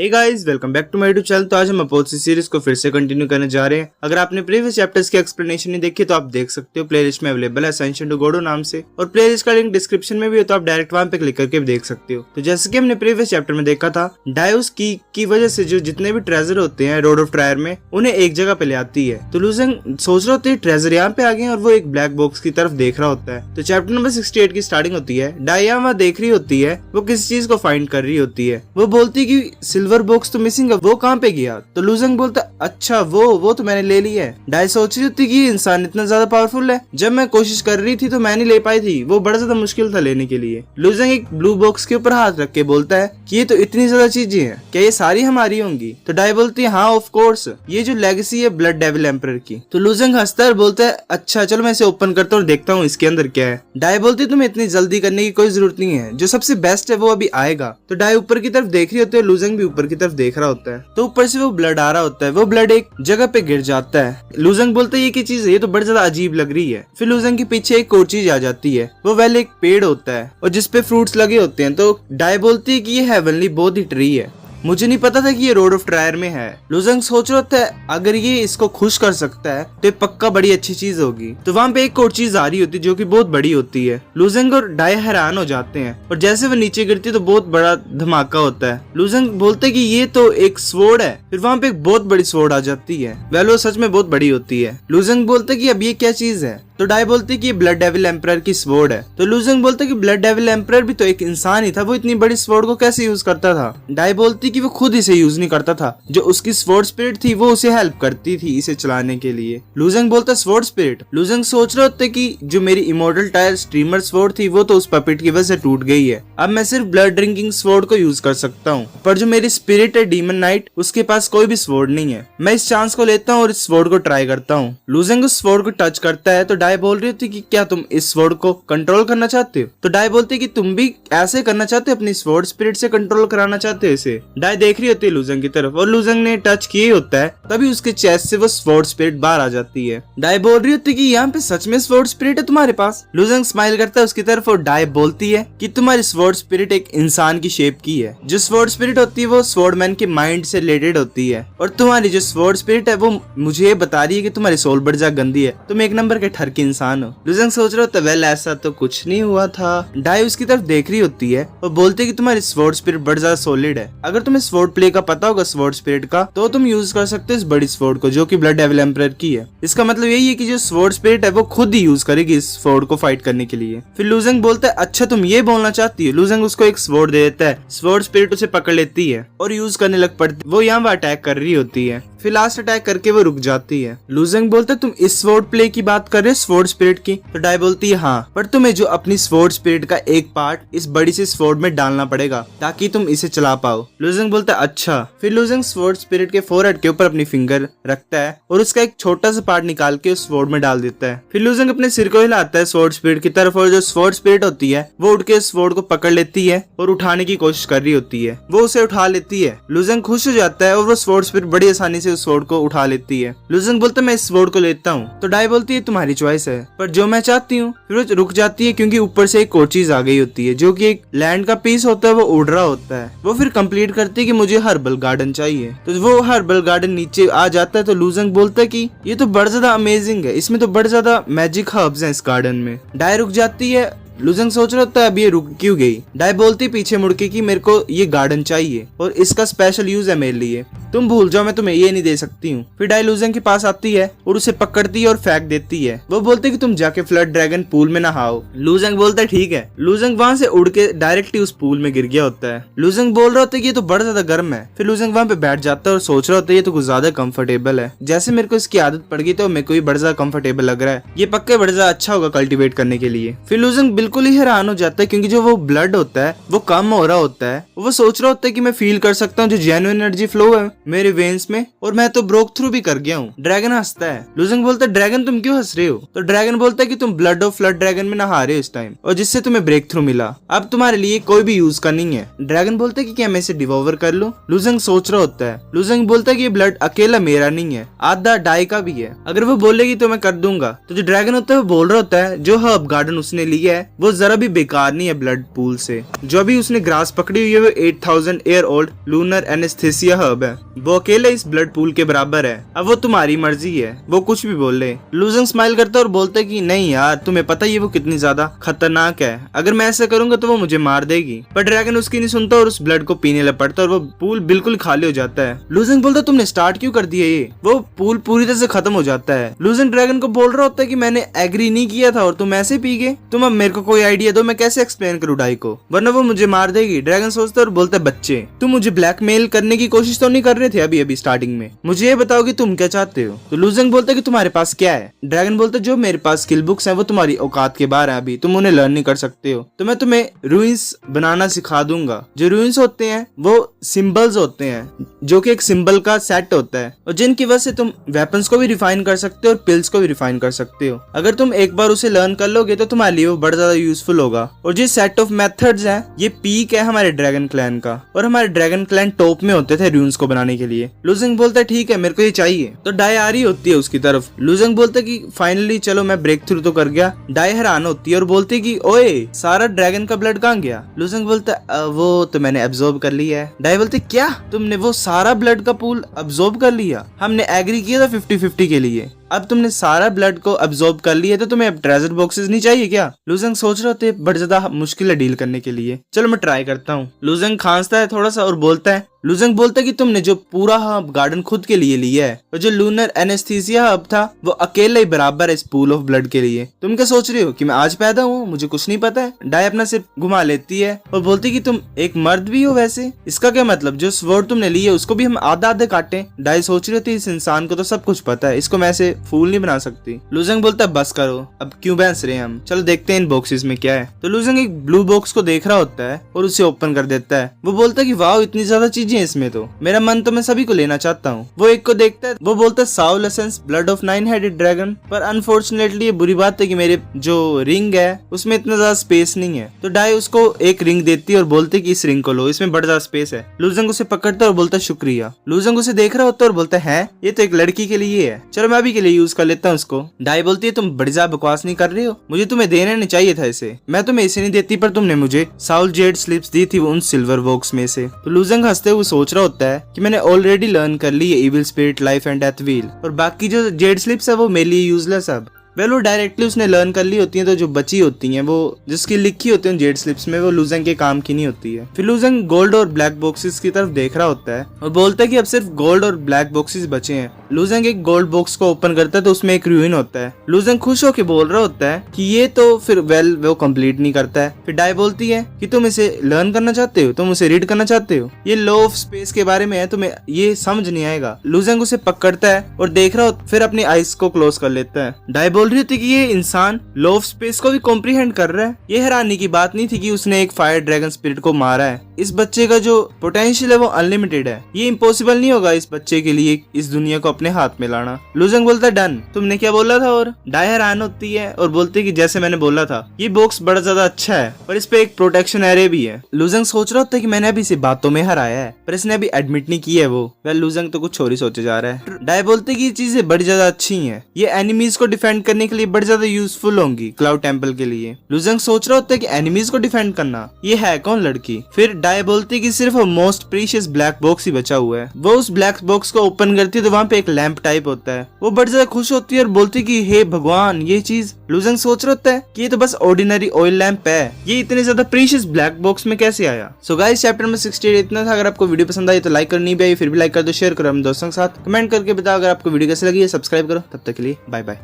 Hey guys, welcome back to my YouTube channel. तो आज हम अपोजिट सीरीज को फिर से कंटिन्यू करने जा रहे हैं। अगर आपने प्रीवियस चैप्टर्स की एक्सप्लेनेशन नहीं देखी तो आप देख सकते हो, प्लेलिस्ट में अवेलेबल है असेंशन टू गॉड नाम से, और प्लेलिस्ट का लिंक डिस्क्रिप्शन में भी है, तो आप डायरेक्ट वहां पे क्लिक करके भी देख सकते हो। तो जैसे कि हमने प्रीवियस चैप्टर में देखा था, डायोस की वजह से जो जितने भी ट्रेजर होते हैं रोड ऑफ ट्रायर में, उन्हें एक जगह पे ले आती है। तो लूजेंग सोच रहे होते हैं ट्रेजर यहाँ पे आ गए और वो एक ब्लैक बॉक्स की तरफ देख रहा होता है। तो चैप्टर नंबर 68 की स्टार्टिंग होती है। डाया वहाँ देख रही होती है, वो किसी चीज को फाइंड कर रही होती है। वो बोलती है कि सिल्वर बॉक्स तो मिसिंग, वो कहाँ पे गया? तो लूजेंग बोलता अच्छा वो तो मैंने ले लिया है। डाई सोच रही होती कि इंसान इतना ज्यादा पावरफुल है, जब मैं कोशिश कर रही थी तो मैं नहीं ले पाई थी, वो बड़ा ज्यादा मुश्किल था लेने के लिए। लूजेंग एक ब्लू बॉक्स के ऊपर हाथ रख के बोलता है कि ये तो इतनी ज्यादा चीजें हैं, क्या ये सारी हमारी होंगी? तो डाई बोलती है हाँ ऑफ कोर्स, ये जो लेगेसी है ब्लड डेविल एम्परर की। तो लूजेंग हंसता है और बोलता है अच्छा चलो मैं इसे ओपन करता हूँ और देखता हूँ इसके अंदर क्या है। डाई बोलती है तुम्हें इतनी जल्दी करने की कोई जरूरत नहीं है, जो सबसे बेस्ट है वो अभी आएगा। तो डाई ऊपर की तरफ देख रही होती है, लूजेंग भी ऊपर की तरफ देख रहा होता है। तो ऊपर से वो ब्लड आ रहा होता है, वो ब्लड एक जगह पे गिर जाता है। लूजेंग बोलते है ये क्या चीज है, ये तो बड़ी ज्यादा अजीब लग रही है। फिर लूजेंग के पीछे एक और चीज आ जाती है, वो वेल एक पेड़ होता है और जिसपे फ्रूट्स लगे होते हैं। तो डाई बोलती है कि ये हेवनली बोध ही ट्री है, मुझे नहीं पता था कि ये रोड ऑफ ट्रायर में है। लूजेंग सोच रहा था अगर ये इसको खुश कर सकता है तो ये पक्का बड़ी अच्छी चीज होगी। तो वहाँ पे एक और चीज आ रही होती है जो कि बहुत बड़ी होती है। लूजेंग और डाई हैरान हो जाते हैं और जैसे वो नीचे गिरती है तो बहुत बड़ा धमाका होता है। लूजेंग बोलते कि ये तो एक स्वॉर्ड है। फिर वहाँ पे एक बहुत बड़ी स्वॉर्ड आ जाती है, वेल वो सच में बहुत बड़ी होती है। लूजेंग बोलते कि अब ये क्या चीज है? तो डाई बोलती कि ये ब्लड डेविल एम्परर की स्वॉर्ड है। तो लूजेंग बोलते कि ब्लड डेविल एम्परर भी तो एक इंसान ही था, वो इतनी बड़ी स्वॉर्ड को कैसे यूज करता था? डाई बोलती कि वो खुद इसे यूज नहीं करता था, जो उसकी स्वॉर्ड स्पिरिट थी वो उसे हेल्प करती थी इसे चलाने के लिए। लूजेंग बोलता स्वॉर्ड स्पिरिट। लूजेंग सोच रहे होते कि जो मेरी इमोर्टल टायर स्ट्रीमर स्वॉर्ड थी वो तो उस पपेट की वजह से टूट गई है, अब मैं सिर्फ ब्लड ड्रिंकिंग स्वॉर्ड को यूज कर सकता हूँ। पर जो मेरी स्पिरिट है डीमन नाइट, उसके पास कोई भी स्वॉर्ड नहीं है। मैं इस चांस को लेता हूँ और इस स्वॉर्ड को ट्राई करता हूँ। लूजेंग उस स्वॉर्ड को टच करता है तो डाई बोल रही होती कि क्या तुम इस स्वॉर्ड को कंट्रोल करना चाहते हो? तो डाई बोलती है कि तुम भी ऐसे करना चाहते हो, अपनी स्वॉर्ड स्पिरिट से कंट्रोल कराना चाहते हो इसे। डाई देख रही होती है लूजेंग की तरफ और लूजेंग ने टच किया होता है, तभी उसके चेस्ट से वो स्वॉर्ड स्पिरिट बाहर आ जाती है। डाई बोल रही होती है कि यहाँ पे सच में स्वॉर्ड स्पिरिट है तुम्हारे पास? लूजेंग स्माइल करता है उसकी तरफ और डाई बोलती है कि तुम्हारी स्वॉर्ड स्पिरिट एक इंसान की शेप की है। जो स्वॉर्ड स्पिरिट होती है वो स्वॉर्डमैन के माइंड से रिलेटेड होती है, और तुम्हारी जो स्वॉर्ड स्पिरिट है वो मुझे बता रही है कि तुम्हारी सोल बड़ी ज्यादा गंदी है, तुम एक नंबर के ठरकी इंसान हो। लूजेंग सोच रहा होता है वेल ऐसा तो कुछ नहीं हुआ था। डाई उसकी तरफ देख रही होती है और बोलती है कि तुम्हारी स्वॉर्ड स्पिरिट बड़ी ज्यादा सॉलिड है, अगर तुम्हें स्वॉर्ड प्ले का पता होगा स्वॉर्ड स्पिरिट का, तो तुम यूज कर सकते हो इस बड़ी स्वॉर्ड को जो कि ब्लड डेविल एम्परर की है। इसका मतलब यही है कि जो स्वॉर्ड स्पिरिट है वो खुद ही यूज करेगी इस स्वॉर्ड को फाइट करने के लिए। फिर लूजेंग बोलता है अच्छा तुम ये बोलना चाहती हो? लूजेंग उसको एक स्वॉर्ड दे देता है, स्वॉर्ड स्पिरिट उसे पकड़ लेती है और यूज करने लग पड़ती। वो यहाँ अटैक कर रही होती है, फिर लास्ट अटैक करके वो रुक जाती है। लूजेंग बोलता है तुम इस स्वॉर्ड प्ले की बात कर रहे हो, स्वॉर्ड स्पिरिट की? तो डाई बोलती है हाँ, पर तुम्हें जो अपनी स्वॉर्ड स्पिरिट का एक पार्ट इस बड़ी सी स्वॉर्ड में डालना पड़ेगा ताकि तुम इसे चला पाओ। लूजेंग बोलता है अच्छा। फिर लूजेंग स्वॉर्ड स्पिरिट के फोरहेड के ऊपर अपनी फिंगर रखता है और उसका एक छोटा सा पार्ट निकाल के उस स्वॉर्ड में डाल देता है। फिर लूजेंग अपने सिर को हिलाता है स्वॉर्ड स्पिरिट की तरफ, और जो स्वॉर्ड स्पिरिट होती है वो उठ के स्वॉर्ड को पकड़ लेती है और उठाने की कोशिश कर रही होती है। वो उसे उठा लेती है। लूजेंग खुश हो जाता है और वो स्वॉर्ड स्पिरिट बड़ी आसानी से उस स्वॉर्ड को उठा लेती है। लूजेंग बोलता है मैं इस स्वॉर्ड को लेता हूँ। तो डाई बोलती है तुम्हारी चॉइस है, पर जो मैं चाहती हूँ। फिर वो रुक जाती है क्योंकि ऊपर से एक और चीज आ गई होती है जो कि एक लैंड का पीस होता है, वो उड़ रहा होता है। वो फिर कंप्लीट करती है कि मुझे हर्बल गार्डन चाहिए, तो वो हर्बल गार्डन नीचे आ जाता है। तो लूजेंग बोलता है कि ये तो बड़ा ज्यादा अमेजिंग है, इसमें तो बड़ा ज्यादा मैजिक हर्ब्स हैं इस गार्डन में। डाई रुक जाती है। लूजेंग सोच रहा होता है अब ये रुक क्यों गई? डाई बोलती पीछे मुड़ के कि मेरे को ये गार्डन चाहिए और इसका स्पेशल यूज है मेरे लिए, तुम भूल जाओ मैं तुम्हें ये नहीं दे सकती हूँ। फिर डाई लूजेंग के पास आती है और उसे पकड़ती है और फेंक देती है। वो बोलते कि तुम जाके फ्लड ड्रैगन पूल में नहाओ। लूजेंग बोलता है ठीक है। लूजेंग वहाँ से उड़ के डायरेक्टली उस पूल में गिर गया होता है। लूजेंग बोल रहा होता है कि ये तो बड़ा ज्यादा गर्म है। फिर लूजेंग वहाँ पे बैठ जाता है और सोच रहा होता है ये तो कुछ ज्यादा कंफर्टेबल है, जैसे मेरे को इसकी आदत पड़ गई तो मेरे को भी बड़ा ज्यादा कंफर्टेबल लग रहा है, ये पक्के बड़ा ज्यादा अच्छा होगा कल्टीवेट करने के लिए। फिर लूजेंग बिल्कुल ही हैरान हो जाता है क्योंकि जो वो ब्लड होता है वो कम हो रहा होता है। वो सोच रहा होता है कि मैं फील कर सकता हूँ जो जेन्युइन एनर्जी फ्लो है मेरे वेन्स में, और मैं तो ब्रोक थ्रू भी कर गया हूँ। ड्रैगन हंसता है। लूजेंग बोलता है ड्रैगन तुम क्यों हंस रहे हो? तो ड्रैगन बोलता है कि तुम ब्लड ऑफ फ्लड ड्रैगन में नहा रहे हो इस टाइम, और जिससे तुम्हें ब्रेक थ्रू मिला, अब तुम्हारे लिए कोई भी यूज का नहीं है। ड्रैगन बोलता है कि क्या मैं इसे डिवोवर कर लूं? लूजेंग सोच रहा होता है। लूजेंग बोलता है कि ये ब्लड अकेला मेरा नहीं है, आधा डाई का भी है, अगर वो बोलेगी तो मैं कर दूंगा। तो जो ड्रैगन होता है वो बोल रहा होता है जो हर्ब गार्डन उसने लिया है वो जरा भी बेकार नहीं है ब्लड पूल से। जो अभी उसने ग्रास पकड़ी हुई है वो 8000 year old lunar anaesthesia herb है। वो अकेले इस ब्लड पूल के बराबर है। अब वो तुम्हारी मर्जी है, वो कुछ भी बोल ले। लूजंग स्माइल करता है और बोलता है कि नहीं यार, तुम्हें पता ही है वो कितनी ज्यादा खतरनाक है, अगर मैं ऐसा करूंगा तो वो मुझे मार देगी। पर ड्रैगन उसकी नहीं सुनता और उस ब्लड को पीने लपटता है और वो पूल बिल्कुल खाली हो जाता है। लूजंग बोलता तुमने स्टार्ट क्यों कर दिया ये? वो पूल पूरी तरह से खत्म हो जाता है। लूजंग ड्रैगन को बोल रहा होता है कि मैंने एग्री नहीं किया था और तुम ऐसे पी गए। तुम अब मेरे को कोई आइडिया दो, मैं कैसे एक्सप्लेन करूं डाई को, वरना वो मुझे मार देगी। ड्रैगन सोचता है और बोलता है बच्चे, तुम मुझे ब्लैकमेल करने की कोशिश तो नहीं कर रहे थे अभी स्टार्टिंग में? मुझे ये बताओ कि तुम क्या चाहते हो? तो लूजंग बोलता है कि तुम्हारे पास क्या है? ड्रैगन बोलता है जो मेरे पास स्किल बुक्स हैं वो तुम्हारी औकात के बाहर है, अभी तुम उन्हें लर्न नहीं कर सकते हो। तो मैं तुम्हें रूइंस बनाना सिखा दूंगा। जो रूइंस होते हैं वो सिंबल्स होते हैं, जो कि एक सिंबल का सेट होता है और जिनकी वजह से तुम वेपन्स को भी रिफाइन कर सकते हो और पिल्स को भी रिफाइन कर सकते हो। अगर तुम एक बार उसे लर्न कर लोगे तो तुम्हारे लिए वो बड़ा ज्यादा यूजफुल होगा। और जो सेट ऑफ मेथड्स हैं ये पीक है हमारे ड्रैगन क्लैन का, और हमारे ड्रैगन क्लैन टॉप में होते थे रूइंस को बनाने के लिए। लूजंग बोलता है ठीक है मेरे को ये चाहिए। तो डाई आ रही होती है उसकी तरफ। लूजंग बोलता है कि फाइनली चलो मैं ब्रेक थ्रू तो कर गया। डाई हैरान होती है और बोलती है कि ओए सारा ड्रैगन का ब्लड कहाँ गया? लूजंग बोलता है वो तो मैंने अब्सॉर्ब कर लिया है। डाई बोलती है क्या तुमने वो सारा ब्लड का पूल अब्सॉर्ब कर लिया? हमने एग्री किया था 50-50 के लिए, अब तुमने सारा ब्लड को अब्सॉर्ब कर लिया तो तुम्हें अब ट्रेजर बॉक्सेस नहीं चाहिए क्या? लूजंग सोच रहे होते बड़ी ज्यादा मुश्किल है डील करने के लिए। चलो मैं ट्राई करता हूँ। लूजंग खांसता है थोड़ा सा और बोलता है, लूजंग बोलता है कि तुमने जो पूरा गार्डन खुद के लिए लिया है और जो लूनर एनेस्थीसिया हब था वो अकेले ही बराबर है इस पूल ऑफ ब्लड के लिए। तुम क्या सोच रहे हो कि मैं आज पैदा हुआ, मुझे कुछ नहीं पता है? डाई अपना सिर घुमा लेती है और बोलती है कि तुम एक मर्द भी हो वैसे। इसका क्या मतलब जो स्वॉर्ड तुमने लिए उसको भी हम आधा आधे काटे? डाई सोच रही थी इस इंसान को तो सब कुछ पता है, इसको मैं ऐसे फूल नहीं बना सकती। लूजंग बोलता है बस करो, अब क्यों बहस रहे हैं हम, चलो देखते हैं इन बॉक्सेस में क्या है। तो लूजंग एक ब्लू बॉक्स को देख रहा होता है और उसे ओपन कर देता है। वो बोलता है कि वाह इतनी ज्यादा चीजें इसमें, तो मेरा मन तो मैं सभी को लेना चाहता हूँ। वो एक को देखता है, वो बोलता है साउल एसेंस ब्लड ऑफ 9-हेडेड ड्रैगन। पर अनफॉर्चुनेटली ये बुरी बात है कि मेरे जो रिंग है उसमें इतना ज्यादा स्पेस नहीं है। तो डाई उसको एक रिंग देती है और बोलती है कि इस रिंग को लो, इसमें बड़ा ज्यादा स्पेस है। लूजंग उसे पकड़ता है और बोलता है शुक्रिया। लूजंग उसे देख रहा होता है और बोलता है ये तो एक लड़की के लिए है, चलो मैं अभी के लिए यूज कर लेता हूँ उसको। डाई बोलती है तुम बड़ी ज्यादा बकवास नहीं कर रही हो, मुझे तुम्हें देना नहीं चाहिए था इसे, मैं तुम्हें इसे नहीं देती पर तुमने मुझे साउल जेड स्लिप्स दी थी उन सिल्वर बॉक्स में से। तो लूजंग हंसते हुए सोच रहा होता है कि मैंने ऑलरेडी लर्न कर ली है evil spirit life and death wheel, और बाकी जो जेड स्लिप्स है वो मेरे लिए यूजलेस अब। वो डायरेक्टली उसने लर्न कर ली होती है, तो जो बची होती हैं वो जिसकी लिखी होती है जेड स्लिप्स में वो लूजंग के काम की नहीं होती है। फिर लूजंग गोल्ड और ब्लैक बॉक्सेस की तरफ देख रहा होता है और बोलता है कि अब सिर्फ गोल्ड और ब्लैक बॉक्सेस बचे हैं। लूजंग एक गोल्ड बॉक्स को ओपन करता है तो उसमें एक रूइन होता है। लूजंग खुश होकर बोल रहा होता है कि ये तो फिर वो कंप्लीट नहीं करता है। फिर डाई बोलती है कि तुम इसे लर्न करना चाहते हो, तुम उसे रीड करना चाहते हो, ये लॉ ऑफ स्पेस के बारे में है, तुम्हें ये समझ नहीं आएगा। लूजंग उसे पकड़ता है और देख रहा हो फिर अपनी आईज को क्लोज कर लेता है। डाई बोल रही थी कि ये इंसान लॉ ऑफ स्पेस को भी कॉम्प्रीहेंड कर रहा है। ये हैरानी की बात नहीं थी कि उसने एक फायर ड्रैगन स्पिरिट को मारा है। इस बच्चे का जो पोटेंशियल है वो अनलिमिटेड है, ये इम्पॉसिबल नहीं होगा इस बच्चे के लिए इस दुनिया को अपने हाथ में लाना। लूजंग बोलता है डन, तुमने क्या बोला था? और डाई हैरान होती है और बोलती है कि जैसे मैंने बोला था, ये बॉक्स बड़ा ज्यादा अच्छा है पर इस पे एक प्रोटेक्शन एरे भी है। लूजंग सोच रहा होता है कि मैंने अभी इसे बातों में हराया है पर इसने अभी एडमिट नहीं की है वो। लूजंग तो कुछ और ही सोचे जा रहा है। डाई बोलते कि ये चीजें बड़ी ज्यादा अच्छी हैं, ये एनिमीज को डिफेंड करने के लिए बड़ी ज्यादा यूजफुल होंगी क्लाउड टेम्पल के लिए। लूजंग सोच रहा होता है कि एनिमीज को डिफेंड करना, ये है कौन लड़की? फिर डाई बोलती है कि सिर्फ मोस्ट प्रीशियस ब्लैक बॉक्स ही बचा हुआ है। वो उस ब्लैक बॉक्स को ओपन करती है तो वहाँ पे एक लैंप टाइप होता है। वो बड़ी ज्यादा खुश होती है और बोलती है कि हे भगवान ये चीज। लूजंग सोच रहा होता है कि ये तो बस ऑर्डिनरी ऑयल लैंप है, ये इतने ज्यादा प्रीशियस ब्लैक बॉक्स में कैसे आया? सो गाइस चैप्टर नंबर 68 इतना था। अगर आपको वीडियो पसंद आई तो लाइक करनी भी आई, फिर भी लाइक कर दो, शेयर करो अपने दोस्तों के साथ, कमेंट करके बताओ अगर आपको वीडियो कैसी लगी है, सब्सक्राइब करो। तब तक के लिए बाय बाय।